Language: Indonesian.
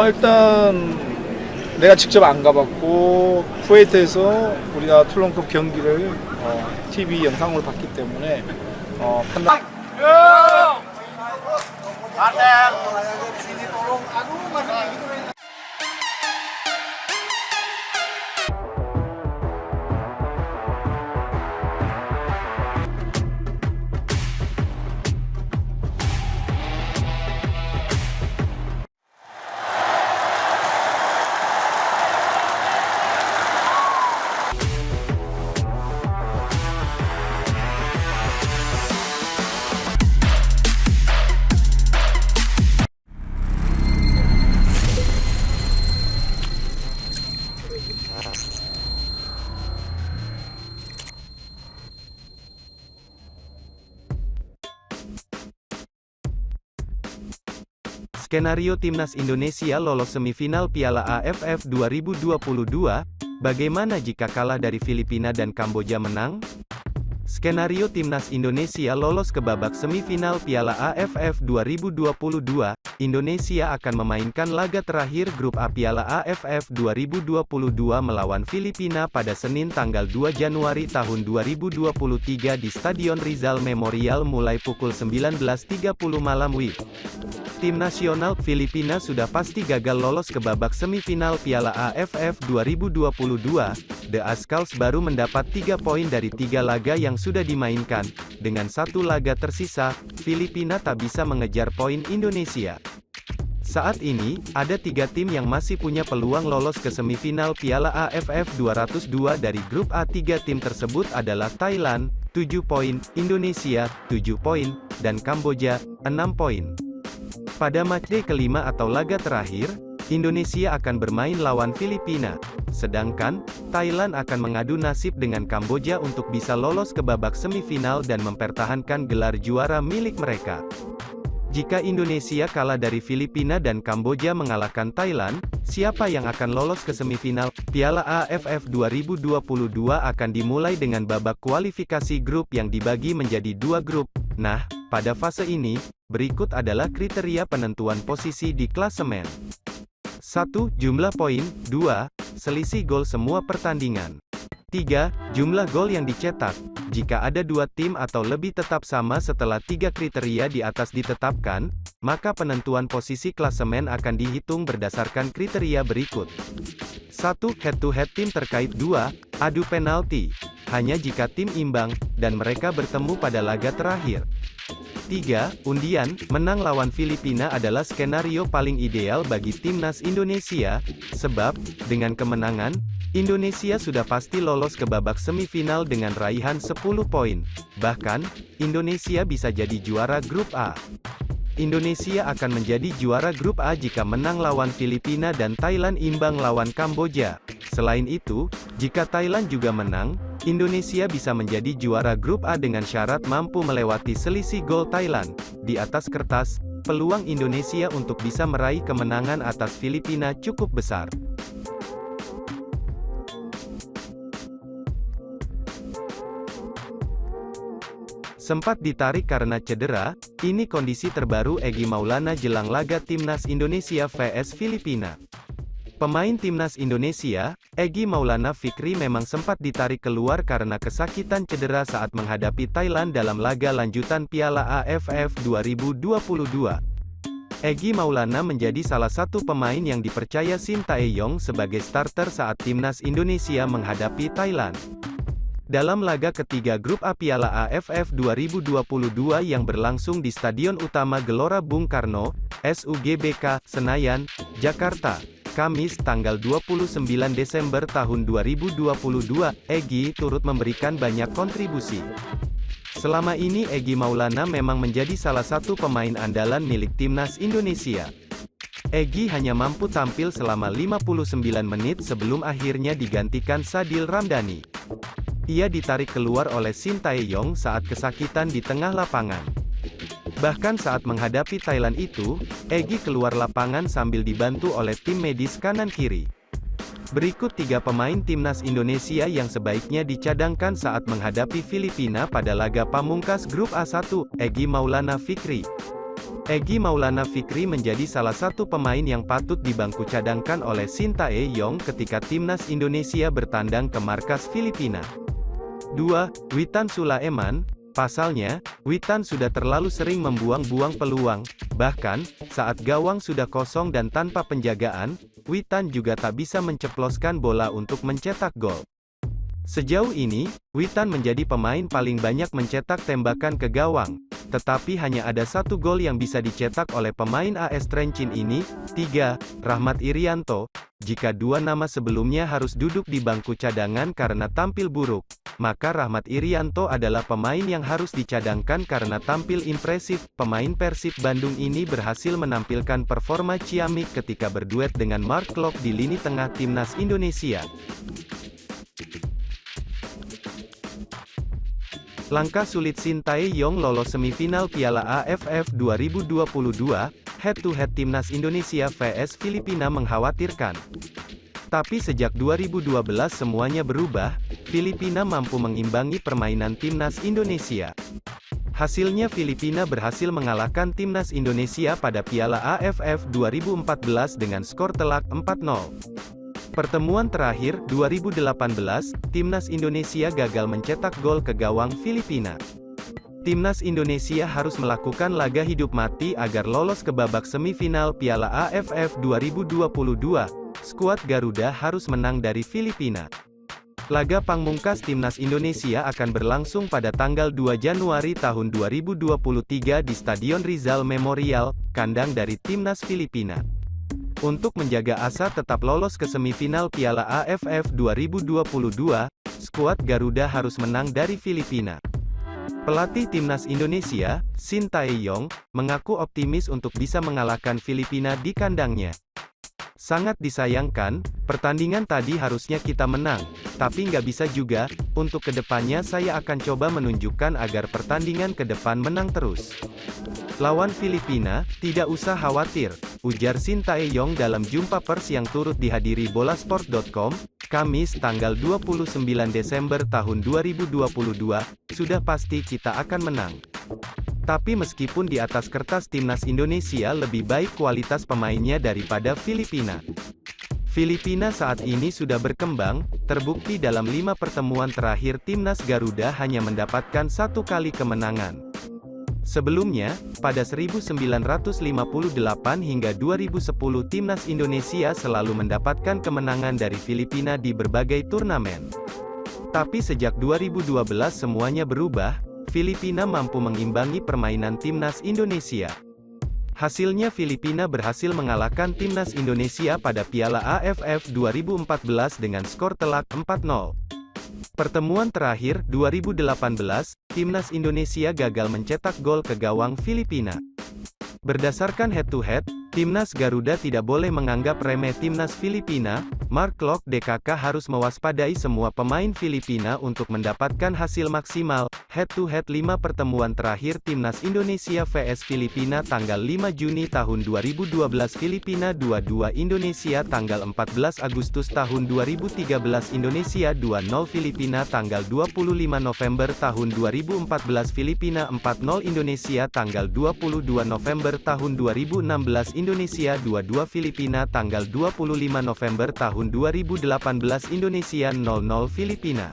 일단 내가 직접 안 가봤고 쿠웨이트에서 우리가 툴론컵 경기를 TV 영상으로 봤기 때문에 판단. Skenario Timnas Indonesia lolos semifinal Piala AFF 2022, bagaimana jika kalah dari Filipina dan Kamboja menang? Skenario Timnas Indonesia lolos ke babak semifinal Piala AFF 2022, Indonesia akan memainkan laga terakhir grup A Piala AFF 2022 melawan Filipina pada Senin tanggal 2 Januari tahun 2023 di Stadion Rizal Memorial mulai pukul 19.30 malam WIB. Tim nasional Filipina sudah pasti gagal lolos ke babak semifinal Piala AFF 2022. The Azkals baru mendapat 3 poin dari 3 laga yang sudah dimainkan. Dengan 1 laga tersisa, Filipina tak bisa mengejar poin Indonesia. Saat ini, ada 3 tim yang masih punya peluang lolos ke semifinal Piala AFF 202 dari grup A. 3 tim tersebut adalah Thailand, 7 poin, Indonesia, 7 poin, dan Kamboja, 6 poin. Pada matchday kelima atau laga terakhir, Indonesia akan bermain lawan Filipina, sedangkan Thailand akan mengadu nasib dengan Kamboja untuk bisa lolos ke babak semifinal dan mempertahankan gelar juara milik mereka. Jika Indonesia kalah dari Filipina dan Kamboja mengalahkan Thailand, siapa yang akan lolos ke semifinal? Piala AFF 2022 akan dimulai dengan babak kualifikasi grup yang dibagi menjadi 2 grup. Nah, pada fase ini, berikut adalah kriteria penentuan posisi di klasemen. 1. Jumlah poin. 2. Selisih gol semua pertandingan. 3. Jumlah gol yang dicetak. Jika ada 2 tim atau lebih tetap sama setelah 3 kriteria di atas ditetapkan, maka penentuan posisi klasemen akan dihitung berdasarkan kriteria berikut. 1. Head-to-head tim terkait. 2. Adu penalti. Hanya jika tim imbang, dan mereka bertemu pada laga terakhir. 3. Undian, menang lawan Filipina adalah skenario paling ideal bagi timnas Indonesia, sebab, dengan kemenangan, Indonesia sudah pasti lolos ke babak semifinal dengan raihan 10 poin. Bahkan, Indonesia bisa jadi juara grup A. Indonesia akan menjadi juara grup A jika menang lawan Filipina dan Thailand imbang lawan Kamboja. Selain itu, jika Thailand juga menang, Indonesia bisa menjadi juara grup A dengan syarat mampu melewati selisih gol Thailand. Di atas kertas, peluang Indonesia untuk bisa meraih kemenangan atas Filipina cukup besar. Sempat ditarik karena cedera, ini kondisi terbaru Egy Maulana jelang laga Timnas Indonesia vs Filipina. Pemain Timnas Indonesia, Egy Maulana Fikri memang sempat ditarik keluar karena kesakitan cedera saat menghadapi Thailand dalam laga lanjutan Piala AFF 2022. Egy Maulana menjadi salah satu pemain yang dipercaya Shin Tae-yong sebagai starter saat Timnas Indonesia menghadapi Thailand. Dalam laga ketiga grup A Piala AFF 2022 yang berlangsung di Stadion Utama Gelora Bung Karno, SUGBK, Senayan, Jakarta, Kamis tanggal 29 Desember tahun 2022, Egy turut memberikan banyak kontribusi. Selama ini Egy Maulana memang menjadi salah satu pemain andalan milik Timnas Indonesia. Egy hanya mampu tampil selama 59 menit sebelum akhirnya digantikan Sadil Ramdhani. Ia ditarik keluar oleh Shin Tae-yong saat kesakitan di tengah lapangan. Bahkan saat menghadapi Thailand itu, Egy keluar lapangan sambil dibantu oleh tim medis kanan-kiri. Berikut 3 pemain Timnas Indonesia yang sebaiknya dicadangkan saat menghadapi Filipina pada laga pamungkas grup A1, Egy Maulana Fikri. Egy Maulana Fikri menjadi salah satu pemain yang patut dibangku cadangkan oleh Shin Tae-yong ketika timnas Indonesia bertandang ke markas Filipina. 2. Witan Sulaiman. Pasalnya, Witan sudah terlalu sering membuang-buang peluang, bahkan, saat gawang sudah kosong dan tanpa penjagaan, Witan juga tak bisa menceploskan bola untuk mencetak gol. Sejauh ini, Witan menjadi pemain paling banyak mencetak tembakan ke gawang, tetapi hanya ada satu gol yang bisa dicetak oleh pemain AS Trencin ini. 3. Rahmat Irianto. Jika dua nama sebelumnya harus duduk di bangku cadangan karena tampil buruk, maka Rahmat Irianto adalah pemain yang harus dicadangkan karena tampil impresif. Pemain Persib Bandung ini berhasil menampilkan performa ciamik ketika berduet dengan Mark Klok di lini tengah timnas Indonesia. Langkah sulit Shin Tae-yong lolos semifinal Piala AFF 2022, head-to-head timnas Indonesia vs Filipina mengkhawatirkan. Tapi sejak 2012 semuanya berubah, Filipina mampu mengimbangi permainan timnas Indonesia. Hasilnya Filipina berhasil mengalahkan timnas Indonesia pada Piala AFF 2014 dengan skor telak 4-0. Pertemuan terakhir, 2018, timnas Indonesia gagal mencetak gol ke gawang Filipina. Timnas Indonesia harus melakukan laga hidup mati agar lolos ke babak semifinal Piala AFF 2022. Skuad Garuda harus menang dari Filipina. Laga pamungkas timnas Indonesia akan berlangsung pada tanggal 2 Januari tahun 2023 di Stadion Rizal Memorial, kandang dari timnas Filipina. Untuk menjaga asa tetap lolos ke semifinal Piala AFF 2022, skuad Garuda harus menang dari Filipina. Pelatih timnas Indonesia, Shin Tae-yong, mengaku optimis untuk bisa mengalahkan Filipina di kandangnya. Sangat disayangkan, pertandingan tadi harusnya kita menang, tapi nggak bisa juga. Untuk kedepannya saya akan coba menunjukkan agar pertandingan ke depan menang terus. Lawan Filipina, tidak usah khawatir, ujar Shin Tae-yong dalam jumpa pers yang turut dihadiri bolasport.com, Kamis tanggal 29 Desember tahun 2022, sudah pasti kita akan menang. Tapi meskipun di atas kertas timnas Indonesia lebih baik kualitas pemainnya daripada Filipina. Filipina saat ini sudah berkembang, terbukti dalam 5 pertemuan terakhir timnas Garuda hanya mendapatkan 1 kali kemenangan. Sebelumnya, pada 1958 hingga 2010 timnas Indonesia selalu mendapatkan kemenangan dari Filipina di berbagai turnamen. Tapi sejak 2012 semuanya berubah, Filipina mampu mengimbangi permainan timnas Indonesia. Hasilnya Filipina berhasil mengalahkan timnas Indonesia pada Piala AFF 2014 dengan skor telak 4-0. Pertemuan terakhir, 2018, timnas Indonesia gagal mencetak gol ke gawang Filipina. Berdasarkan head-to-head, timnas Garuda tidak boleh menganggap remeh timnas Filipina. Mark Klok DKK harus mewaspadai semua pemain Filipina untuk mendapatkan hasil maksimal. Head-to-head 5 pertemuan terakhir timnas Indonesia vs Filipina tanggal 5 Juni tahun 2012 Filipina 2-2 Indonesia tanggal 14 Agustus tahun 2013 Indonesia 2-0 Filipina tanggal 25 November tahun 2014 Filipina 4-0 Indonesia tanggal 22 November tahun 2016 Indonesia 2-2 Filipina tanggal 25 November tahun 2018 Indonesia 0-0 Filipina.